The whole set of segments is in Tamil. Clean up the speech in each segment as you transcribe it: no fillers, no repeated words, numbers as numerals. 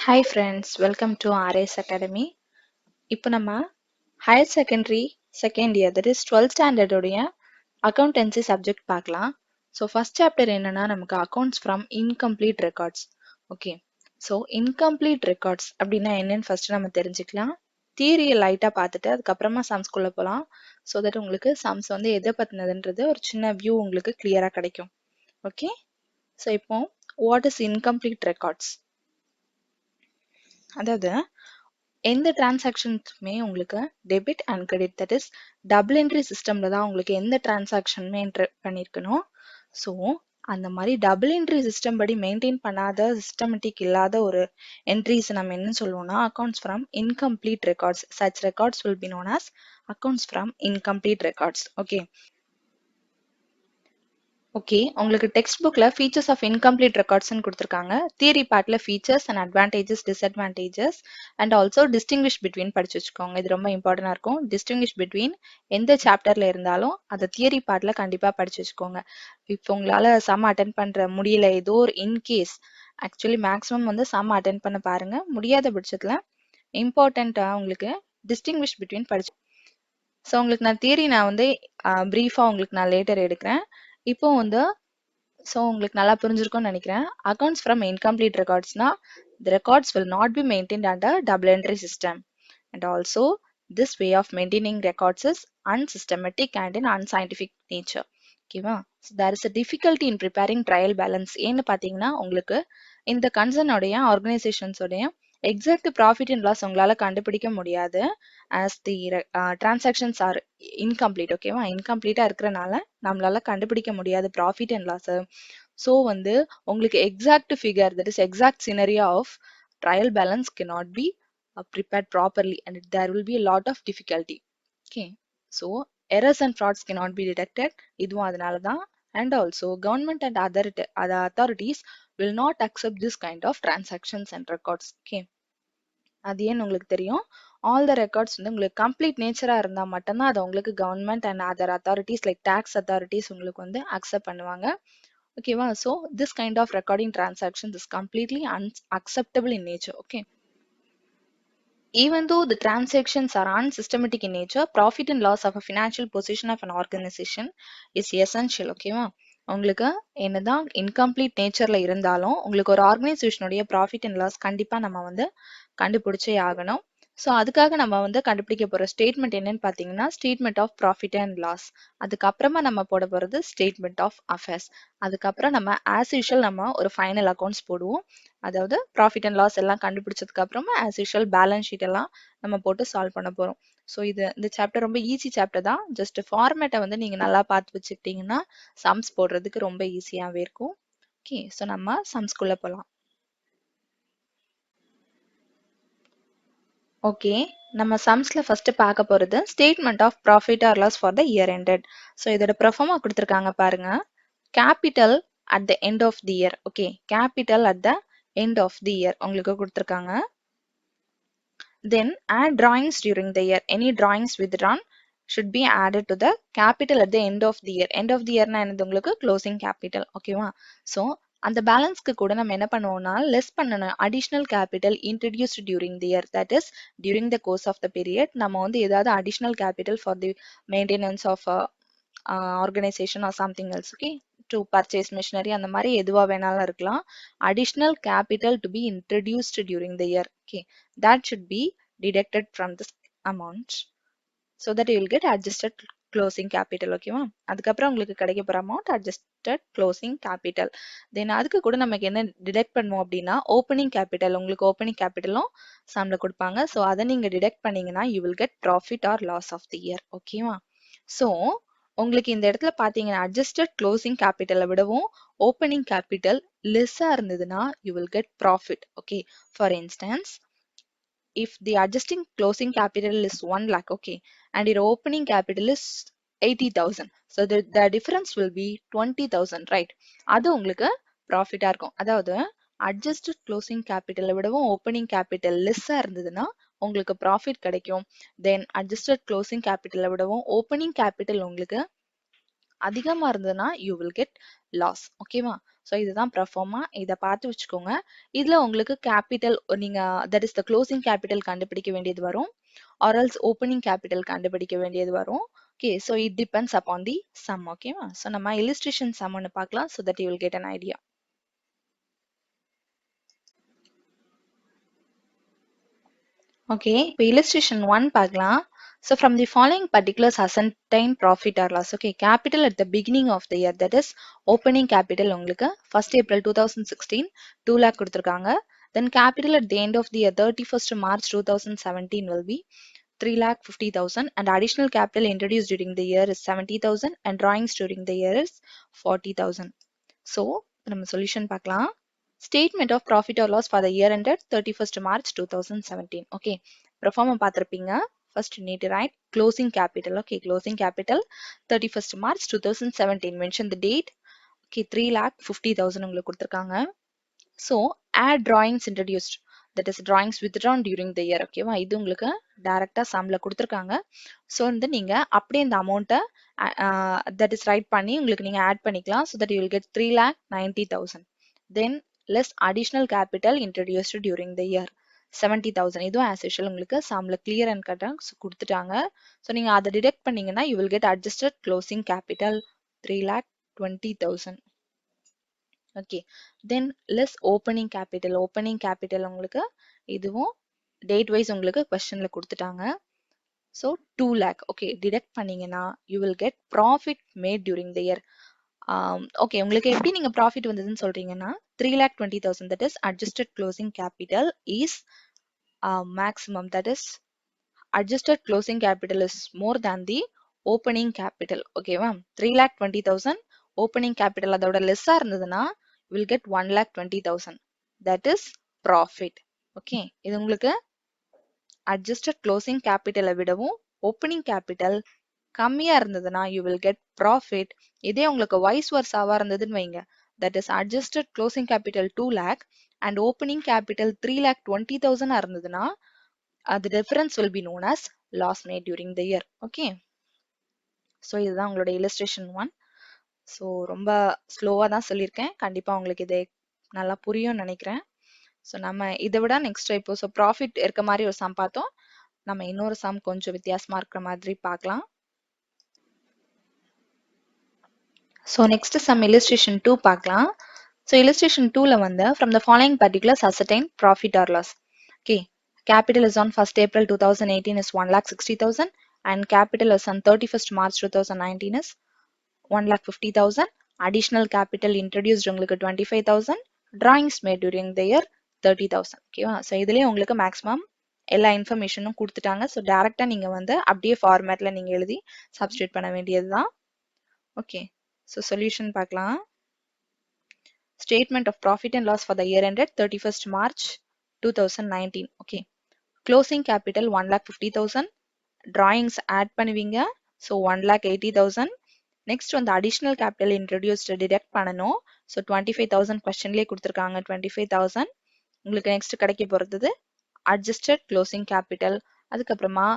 Hi friends, welcome to RS Academy. இப்போ நம்ம higher secondary second year that is 12th standard உடைய அக்கௌண்டன்சி சப்ஜெக்ட் பார்க்கலாம். ஸோ ஃபர்ஸ்ட் சாப்டர் என்னன்னா நமக்கு accounts from incomplete records. Okay, so incomplete records அப்படின்னா என்னன்னு ஃபர்ஸ்ட் நம்ம தெரிஞ்சுக்கலாம். தியரியை லைட்டாக பார்த்துட்டு அதுக்கப்புறமா சம்ஸ்குள்ளே போகலாம். ஸோ தட் உங்களுக்கு சம்ஸ் வந்து எதை பற்றினதுன்றது ஒரு சின்ன வியூ உங்களுக்கு கிளியராக கிடைக்கும். ஓகே, ஸோ இப்போ வாட் இஸ் இன்கம்ப்ளீட் ரெக்கார்ட்ஸ்? அதாவது எந்த டிரான்சாக்ஷன்ஸுமே உங்களுக்கு debit and credit that is double entry சிஸ்டம்ல தான் உங்களுக்கு எந்த டிரான்சாக்ஷனுமே என்ட்ரு பண்ணியிருக்கணும். ஸோ அந்த மாதிரி டபுள் என்ட்ரி சிஸ்டம் படி மெயின்டைன் பண்ணாத சிஸ்டமேட்டிக் இல்லாத ஒரு என்ட்ரிஸ் நம்ம என்ன சொல்லுவோம்னா accounts from incomplete records. Such records will be known as accounts from incomplete records. Okay okay, உங்களுக்கு டெக்ஸ்ட் புக்ல ஃபீச்சர்ஸ் ஆஃப் இன்கம்ப்ளீட் ரெக்கார்ட்ஸ்னு கொடுத்துருக்காங்க. தியரி பார்ட்ல features and advantages disadvantages and also distinguish between படிச்சு வச்சுக்கோங்க. இது ரொம்ப இம்பார்ட்டன்டா இருக்கும். டிஸ்டிங்விஷ் பிட்வீன் எந்த சாப்டர்ல இருந்தாலும் அதை தியரி பார்ட்ல கண்டிப்பா படிச்சு வச்சுக்கோங்க. இப்போ உங்களால சம் அட்டென்ட் பண்ற முடியல, ஏதோ ஒரு இன்கேஸ் ஆக்சுவலி மேக்ஸிமம் வந்து சம் அட்டென்ட் பண்ண பாருங்க. முடியாத பட்சத்துல இம்பார்ட்டண்டா உங்களுக்கு டிஸ்டிங்விஷ் பிட்வீன் படிச்சு. ஸோ உங்களுக்கு நான் தியரி நான் வந்து ப்ரீஃபா உங்களுக்கு நான் லேட்டர் எடுக்கிறேன். இப்போ வந்து ஸோ உங்களுக்கு நல்லா புரிஞ்சிருக்கும்னு நினைக்கிறேன். அக்கௌண்ட்ஸ் ஃப்ரம் இன்கம்ப்ளீட் ரெக்கார்ட்ஸ்னா the records will not be maintained under double entry system, and also this way of maintaining records is unsystematic and in unscientific nature. ஓகேவா? So there is a difficulty in preparing trial balance. ஏன்னு பார்த்தீங்கன்னா உங்களுக்கு இந்த கன்சர்ன் உடைய ஆர்கனைசேஷன்ஸ் உடைய எக்ஸாக்ட் ப்ராஃபிட் அண்ட் லாஸ் உங்களால கண்டுபிடிக்க முடியாது. as the transactions are incomplete. ஓகேவா? இன்கம்ப்ளீட்டா இருக்கிறனால நம்மளால கண்டுபிடிக்க முடியாது ப்ராஃபிட் அண்ட் லாஸ். ஸோ வந்து உங்களுக்கு exact figure that is exact scenario of trial balance cannot be prepared properly and there will be a lot of difficulty. Okay, so errors and frauds cannot be detected. இதுவும் அதனால தான். And also government and other authorities will not accept this kind of transactions and records. Okay, அது ஏன்னு உங்களுக்கு தெரியும். ஆல் த ரெக்கார்ட்ஸ் வந்து உங்களுக்கு கம்ப்ளீட் நேச்சரா இருந்தா மட்டும்தான் அதை உங்களுக்கு government and other authorities like tax authorities உங்களுக்கு வந்து அக்செப்ட் பண்ணுவாங்க. ஓகேவா? So this kind of recording transactions is completely unacceptable in nature. Okay, even though the transactions are unsystematic in nature, profit and loss of a financial position of an organization is essential. ஓகேவா? உங்களுக்கு என்னதான் இன்கம்ப்ளீட் நேச்சர்ல இருந்தாலும் உங்களுக்கு ஒரு ஆர்கனைசேஷனுடைய ப்ராஃபிட் அண்ட் லாஸ் கண்டிப்பா நம்ம வந்து கண்டுபிடிச்சே ஆகணும். ஸோ அதுக்காக நம்ம வந்து கண்டுபிடிக்க போற ஸ்டேட்மெண்ட் என்னன்னு பார்த்தீங்கன்னா statement of profit and loss. அதுக்கப்புறமா நம்ம போட போறது ஸ்டேட்மெண்ட் ஆஃப் அஃபேர்ஸ். அதுக்கப்புறம் நம்ம ஆஸ் யூஷுவல் நம்ம ஒரு ஃபைனல் அக்கௌண்ட்ஸ் போடுவோம். அதாவது ப்ராஃபிட் அண்ட் லாஸ் எல்லாம் கண்டுபிடிச்சதுக்கு அப்புறமா ஆஸ் யூஷுவல் பேலன்ஸ் ஷீட் எல்லாம் நம்ம போட்டு சால்வ் பண்ண போறோம். ஸோ இந்த சாப்டர் ரொம்ப ஈஸி சாப்டர் தான். ஜஸ்ட் ஃபார்மேட்டை வந்து நீங்க நல்லா பார்த்து வச்சுக்கிட்டீங்கன்னா சம்ஸ் போடுறதுக்கு ரொம்ப ஈஸியாவே இருக்கும். ஓகே, ஸோ நம்ம சம்ஸ்குள்ள போகலாம். ஓகே, நம்ம சம்ஸ்ல ஃபர்ஸ்ட் பார்க்க போறது statement of profit or loss for the year ended. So இதோட ப்ரொஃபார்மா கொடுத்துருக்காங்க பாருங்க. Capital at the end of the year. Okay, capital at the end of the year உங்களுக்கு கொடுத்துருக்காங்க. Then add drawings during the year. Any drawings withdrawn should be added to the capital at the end of the year. End of the year na என்னது உங்களுக்கு closing capital. ஓகேவா? ஸோ அந்த பேலன்ஸ்க்கு கூட நம்ம என்ன பண்ணுவோம்னா லெஸ் பண்ணணும். Additional capital introduced during the year that is during the course of the period நம்ம வந்து ஏதாவது additional capital for the maintenance of organisation or something else. Okay, to purchase machinery அந்த மாதிரி எதுவா வேணாலும் இருக்கலாம். Additional capital to be introduced during the year. Okay, that should be deducted from this amount so that you will get adjusted closing capital. ஓகேவா? அதுக்கப்புறம் உங்களுக்கு கிடைக்க போற அமௌண்ட் adjusted closing capital. தென் அதுக்கு கூட நமக்கு என்ன டிடெக்ட் பண்ணுவோம் அப்படின்னா ஓப்பனிங் கேபிட்டல். உங்களுக்கு ஓப்பனிங் கேபிட்டலும் சம்ல கொடுப்பாங்க. ஸோ அதை நீங்க டிடெக்ட் பண்ணீங்கன்னா you will get profit or loss of the year. ஓகேவா? ஸோ உங்களுக்கு இந்த இடத்துல பாத்தீங்கன்னா adjusted closing capital விடவும் ஓப்பனிங் கேபிட்டல் லெஸ்ஸா இருந்ததுன்னா you will get profit. Okay, for instance if the adjusting closing capital is 1 lakh, okay, and your opening capital is 80,000, so the difference will be 20,000, right? அது உங்களுக்கு ப்ராஃபிட்டா இருக்கும். அதாவது adjusted closing capital விடவும் opening capital லெஸ்ஸா இருந்ததுன்னா உங்களுக்கு ப்ராஃபிட் கிடைக்கும். தென் adjusted closing capital விடவும் opening capital உங்களுக்கு அதிகமா இருந்ததுன்னா you will get loss. ஓகேவா? ஸோ இதுதான் ப்ரொஃபார்மா. இதை பார்த்து வச்சுக்கோங்க. இதுல உங்களுக்கு கேபிட்டல் நீங்க that is the closing capital கண்டுபிடிக்க வேண்டியது வரும். or else opening capital கண்டுபிடிக்க வேண்டியது வரும். Okay, so it depends upon the sum. ஓகேவா? ஸோ நம்ம illustration sum ஒன்று பார்க்கலாம் so that you will get an idea. Okay, இப்போ illustration 1 பார்க்கலாம். So from the following particulars ascertain profit or loss. Okay, capital at the beginning of the year, that is opening capital உங்களுக்கு 1st April 2016 2 lakh கொடுத்திருக்காங்க. Then capital at the end of the year 31st March 2017 will be 3,50,000 and additional capital introduced during the year is 70,000 and drawings during the year is 40,000. So நம்ம solution பார்க்கலாம். Statement of profit or loss for the year ended 31st March 2017. Okay, perform பார்த்திருப்பீங்க. First you need to write closing capital. Okay, closing capital 31st March 2017. Mention the date. Okay, 3,50,000 உங்களுக்கு கொடுத்திருக்காங்க. So add drawings introduced, that is drawings withdrawn during the year. ஓகேவா? இது உங்களுக்கு டைரக்டா சம்ல கொடுத்திருக்காங்க. ஸோ வந்து நீங்க அப்படியே இந்த அமௌண்ட்டை that is write பண்ணி உங்களுக்கு நீங்க ஆட் பண்ணிக்கலாம். so that you will get 3,90,000. then less additional capital introduced during the year 70,000. இதுவும் as usual உங்களுக்கு சம்ல clear and cut கொடுத்துட்டாங்க. ஸோ நீங்க அதை டிடெக்ட் பண்ணீங்கன்னா you will get adjusted closing capital 3,20,000. okay, then less opening capital. opening capital உங்களுக்கு இதுவும் date wise உங்களுக்கு questionல கொடுத்துட்டாங்க. so 2 lakh. okay, deduct பண்ணீங்கன்னா you will get profit made during the year. okay, உங்களுக்கு எப்படி நீங்க profit வந்ததுன்னு சொல்றீங்கன்னா 3,20,000, that is adjusted closing capital is maximum, that is adjusted closing capital is more than the opening capital. ஓகேவா? 3,20,000 opening capital அதோட லெஸ்ஸா இருந்ததுன்னா you will get 1,20,000, that is profit. okay, இது உங்களுக்கு adjusted closing capital விடவும் opening capital கம்மியா இருந்ததுன்னா you will get profit. இதே உங்களுக்கு vice versa-வா இருந்ததுன்னு வைங்க, that is adjusted closing capital 2 lakh and opening capital 3,20,000 இருந்ததுன்னா the difference will be known as loss made during the year. okay, so இதுதான் உங்களோட illustration 1. so ரொம்ப ஸ்லோவா தான் சொல்லியிருக்கேன். கண்டிப்பா உங்களுக்கு இது நல்லா புரியும்னு நினைக்கிறேன். ஸோ நம்ம இதை விட நெக்ஸ்ட் இப்போ ஸோ ப்ராஃபிட் இருக்க மாதிரி ஒரு சம் பார்த்தோம். நம்ம இன்னொரு சம் கொஞ்சம் வித்தியாசமா இருக்கிற மாதிரி பார்க்கலாம். ஸோ நெக்ஸ்ட் சம் illustration 2 பார்க்கலாம். ஸோ illustration 2ல வந்து from the following particulars ascertain profit or loss. okay, capital is on 1st April 2018 is 1,60,000 and capital is on 31st March 2019 is 1,50,000. additional capital introduced உங்களுக்கு 25,000. drawings made during the year 30,000. ஓகேவா? ஸோ இதுலயே உங்களுக்கு மேக்ஸிமம் எல்லா இன்ஃபர்மேஷனும் கொடுத்துட்டாங்க. ஸோ டைரக்டா நீங்க வந்து அப்படியே ஃபார்மேட்ல நீங்க எழுதி சப்ஸ்டியூட் பண்ண வேண்டியதுதான். ஓகே, ஸோ சொல்யூஷன் பார்க்கலாம். Statement of profit and loss for the year ended 31st March 2019. Okay, closing capital 1,50,000. drawings add பண்ணுவீங்க. so 1,80,000. next வந்து additional capital introduced deduct பண்ணணும். so 25,000 questionலயே கொடுத்திருக்காங்க. 25,000 உங்களுக்கு next கிடைக்க போறது adjusted closing capital. அதுக்கப்புறமா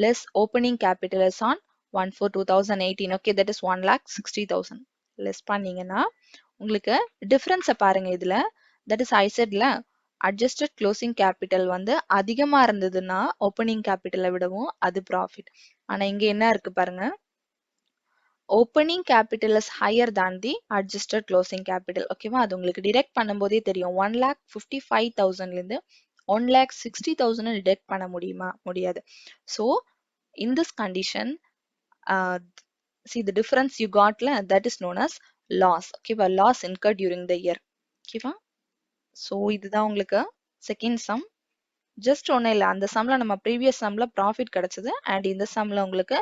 less opening capital is on 1/4/2018. okay, that is 1,60,000. less பண்ணீங்கன்னா உங்களுக்கு டிஃபரன்ஸை பாருங்க. இதுல that is I saidல adjusted closing capital வந்து அதிகமா இருந்ததுன்னா opening capital விடவும் அது profit. ஆனா இங்க என்ன இருக்கு பாருங்க, opening capital is higher than the adjusted closing capital. ஓகேவா? அது உங்களுக்கு டிடெக்ட் பண்ணும்போதே தெரியும். 1,55,000ல இருந்து 1,60,000 டிடெக்ட் பண்ண முடியுமா? முடியாது. so in this condition see the difference you got la, that is known as loss. ஓகேவா? loss incurred during the year. ஓகேவா? so இதுதான் உங்களுக்கு செகண்ட் சம். ஜஸ்ட் ஒன்றும் இல்லை, அந்த சம்ல நம்ம ப்ரீவியஸ் சம்ல ப்ராஃபிட் கிடைச்சது அண்ட் இந்த சம்ல உங்களுக்கு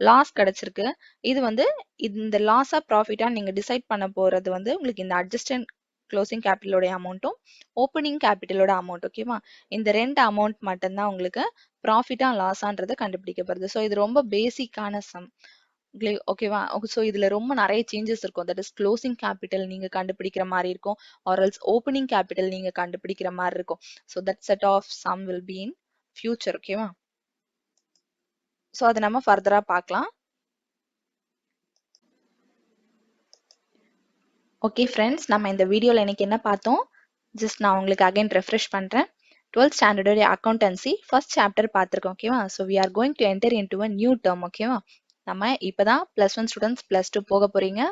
லாஸ் கிடைச்சிருக்கு. இது வந்து இந்த லாஸா ப்ராஃபிட்டா நீங்க டிசைட் பண்ண போறது வந்து உங்களுக்கு இந்த அட்ஜஸ்டன்ட் க்ளோசிங் கேபிட்டலோட அமௌண்ட்டும் ஓப்பனிங் கேபிட்டலோட அமௌண்ட். ஓகேவா? இந்த ரெண்டு அமௌண்ட் மட்டும்தான் உங்களுக்கு ப்ராஃபிட்டா லாஸான்றதை கண்டுபிடிக்கப்படுது. ஸோ இது ரொம்ப பேசிக்கான சம். ஓகேவா? ஸோ இதுல ரொம்ப நிறைய சேஞ்சஸ் இருக்கும். தட் இஸ் க்ளோசிங் கேபிட்டல் நீங்க கண்டுபிடிக்கிற மாதிரி இருக்கும், ஆர் எல்ஸ் ஓப்பனிங் கேபிட்டல் நீங்க கண்டுபிடிக்கிற மாதிரி இருக்கும். So that set of sum will be in future. ஓகேவா? ஸோ அதை நம்ம ஃபர்தரா பார்க்கலாம். ஓகே ஃப்ரெண்ட்ஸ், நம்ம இந்த வீடியோவில் இன்னைக்கு என்ன பார்த்தோம்? ஜஸ்ட் நான் உங்களுக்கு அகைன் ரெஃப்ரெஷ் பண்ணுறேன். 12th ஸ்டாண்டர்டோடைய அக்கௌண்டன்சி ஃபர்ஸ்ட் சாப்டர் பார்த்துருக்கோம். ஓகேவா? So we are going to enter into a new term. ஓகேவா? நம்ம இப்போதான் +1 ஸ்டூடெண்ட்ஸ் +2 போக போறீங்க.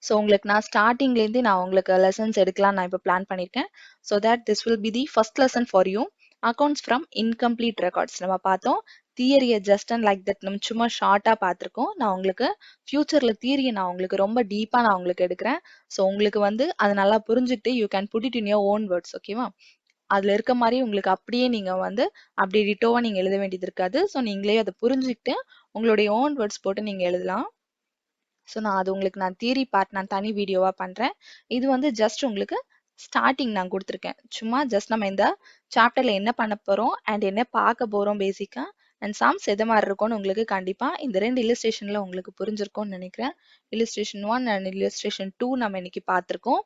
ஸோ உங்களுக்கு நான் ஸ்டார்டிங்லேருந்து நான் உங்களுக்கு லெசன்ஸ் எடுக்கலாம் நான் இப்போ பிளான் பண்ணியிருக்கேன். So that this will be the first lesson for you. Accounts from incomplete records நம்ம பார்த்தோம். தியரியை ஜஸ்ட் அண்ட் லைக் தட் நம்ம சும்மா ஷார்ட்டாக பார்த்துருக்கோம். நான் உங்களுக்கு ஃபியூச்சரில் தியரியை நான் உங்களுக்கு ரொம்ப டீப்பாக நான் உங்களுக்கு எடுக்கிறேன். ஸோ உங்களுக்கு வந்து அது நல்லா புரிஞ்சுக்கிட்டு you can put it in your own words. ஓகேவா? அதுல இருக்க மாதிரி உங்களுக்கு அப்படியே நீங்க வந்து அப்படி டிட்டோவா நீங்க எழுத வேண்டியது இருக்காது. ஸோ நீங்களே அதை புரிஞ்சுக்கிட்டு உங்களுடைய ஓன் வேர்ட்ஸ் போட்டு நீங்க எழுதலாம். ஸோ நான் அது உங்களுக்கு நான் தியரி பார்ட் நான் தனி வீடியோவா பண்றேன். இது வந்து ஜஸ்ட் உங்களுக்கு ஸ்டார்டிங் நான் கொடுத்துருக்கேன். சும்மா ஜஸ்ட் நம்ம இந்த சாப்டர்ல என்ன பண்ண போறோம் அண்ட் என்ன பார்க்க போறோம் பேசிக்கா அண்ட் சம்ஸ் எது மாதிரி இருக்கும்னு உங்களுக்கு கண்டிப்பா இந்த 2 இல்லஸ்ட்ரேஷன்ல உங்களுக்கு புரிஞ்சிருக்கும்னு நினைக்கிறேன். இல்லஸ்ட்ரேஷன் 1 அண்ட் இல்லஸ்ட்ரேஷன் 2 நம்ம இன்னைக்கு பார்த்திருக்கோம்.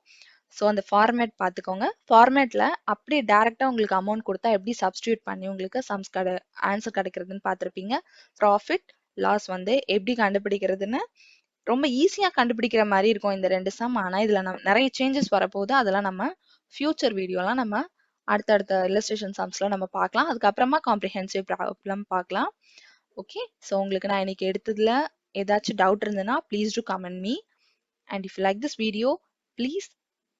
ஸோ அந்த ஃபார்மேட் பார்த்துக்கோங்க. ஃபார்மேட்ல அப்படியே டைரக்டா உங்களுக்கு அமௌண்ட் கொடுத்தா எப்படி சப்ஸ்டியூட் பண்ணி உங்களுக்கு சம்ஸ் ஆன்சர் கிடைக்கிறதுன்னு பார்த்துருப்பீங்க. ப்ராஃபிட் லாஸ் வந்து எப்படி கண்டுபிடிக்கிறதுன்னு ரொம்ப ஈஸியா கண்டுபிடிக்கிற மாதிரி இருக்கும் இந்த 2 சம். ஆனா இதுல நிறைய சேஞ்சஸ் வரப்போகுது. அதெல்லாம் நம்ம ஃபியூச்சர் வீடியோலாம் நம்ம அடுத்தடுத்த இல்லஸ்ட்ரேஷன் சம்ஸ்ல நம்ம பார்க்கலாம். அதுக்கப்புறமா காம்ப்ரிஹென்சிவ் ப்ராப்ளம் பார்க்கலாம். ஓகே, ஸோ உங்களுக்கு நான் இன்னைக்கு எடுத்ததுல ஏதாச்சும் டவுட் இருந்ததுன்னா please to comment me. And if you like this video, please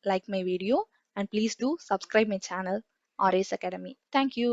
like my video and please do subscribe my channel RS Academy. Thank you.